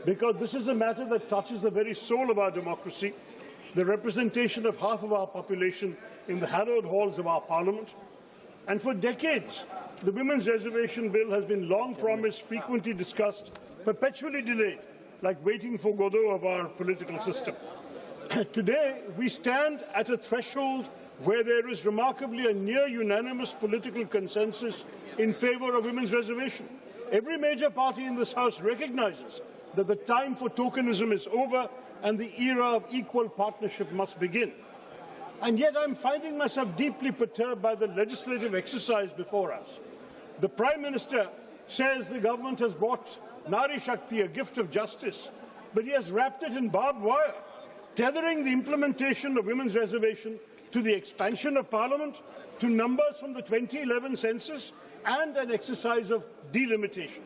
Because this is a matter that touches the very soul of our democracy, the representation of half of our population in the hallowed halls of our parliament. And for decades, the Women's Reservation Bill has been long promised, frequently discussed, perpetually delayed, like waiting for Godot of our political system. Today, we stand at a threshold where there is remarkably a near-unanimous political consensus in favour of women's reservation. Every major party in this House recognises that the time for tokenism is over and the era of equal partnership must begin. And yet I'm finding myself deeply perturbed by the legislative exercise before us. The Prime Minister says the government has brought Nari Shakti, a gift of justice, but he has wrapped it in barbed wire, tethering the implementation of women's reservation to the expansion of Parliament, to numbers from the 2011 census, and an exercise of delimitation.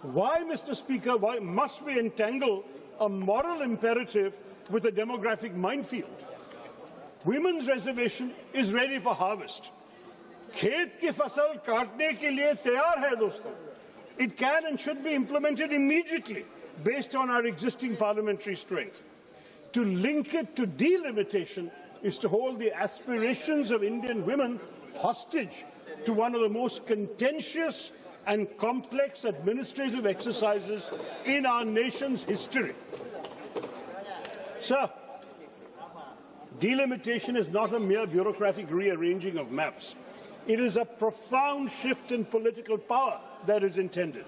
Why, Mr. Speaker, why must we entangle a moral imperative with a demographic minefield? Women's reservation is ready for harvest. खेत की फसल काटने के लिए तैयार है दोस्तों. It can and should be implemented immediately based on our existing parliamentary strength. To link it to delimitation is to hold the aspirations of Indian women hostage to one of the most contentious and complex administrative exercises in our nation's history. Sir, delimitation is not a mere bureaucratic rearranging of maps. It is a profound shift in political power that is intended.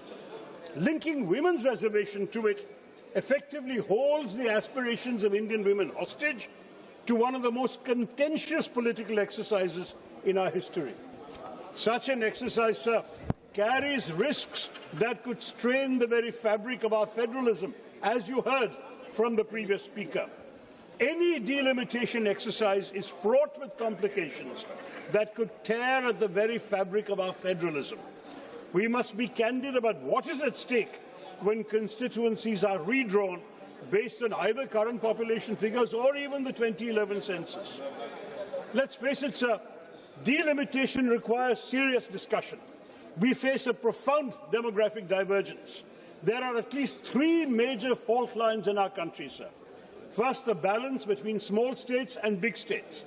Linking women's reservation to it effectively holds the aspirations of Indian women hostage to one of the most contentious political exercises in our history. Such an exercise, sir, carries risks that could strain the very fabric of our federalism, as you heard from the previous speaker. Any delimitation exercise is fraught with complications that could tear at the very fabric of our federalism. We must be candid about what is at stake when constituencies are redrawn based on either current population figures or even the 2011 census. Let's face it, sir, delimitation requires serious discussion. We face a profound demographic divergence. There are at least three major fault lines in our country, sir. First, the balance between small states and big states.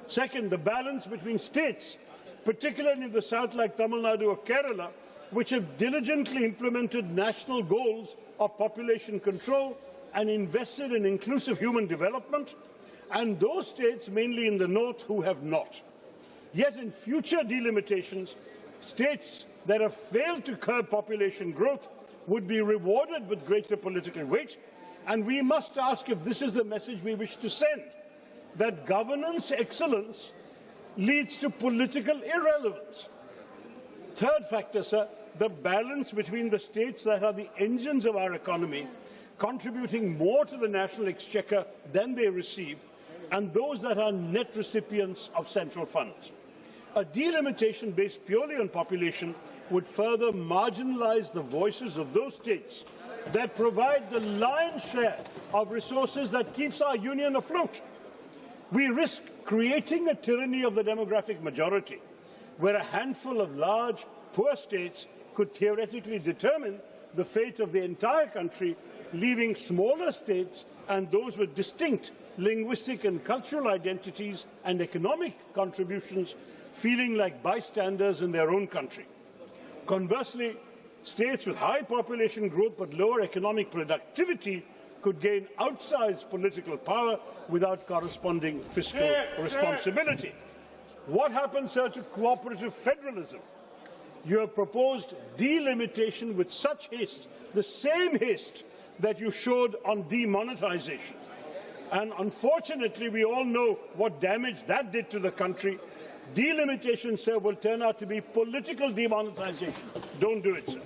Second, the balance between states, particularly in the south like Tamil Nadu or Kerala, which have diligently implemented national goals of population control and invested in inclusive human development, and those states, mainly in the north, who have not. Yet in future delimitations, states that have failed to curb population growth would be rewarded with greater political weight, and we must ask if this is the message we wish to send, that governance excellence leads to political irrelevance. Third factor, sir, the balance between the states that are the engines of our economy, contributing more to the national exchequer than they receive, and those that are net recipients of central funds. A delimitation based purely on population would further marginalize the voices of those states that provide the lion's share of resources that keeps our union afloat. We risk creating a tyranny of the demographic majority, where a handful of large, poor states could theoretically determine the fate of the entire country, leaving smaller states and those with distinct linguistic and cultural identities and economic contributions feeling like bystanders in their own country. Conversely, states with high population growth but lower economic productivity could gain outsized political power without corresponding fiscal responsibility. What happens, sir, to cooperative federalism? You have proposed delimitation with such haste, the same haste that you showed on demonetisation. And unfortunately, we all know what damage that did to the country. Delimitation, sir, will turn out to be political demonetisation. Don't do it, sir.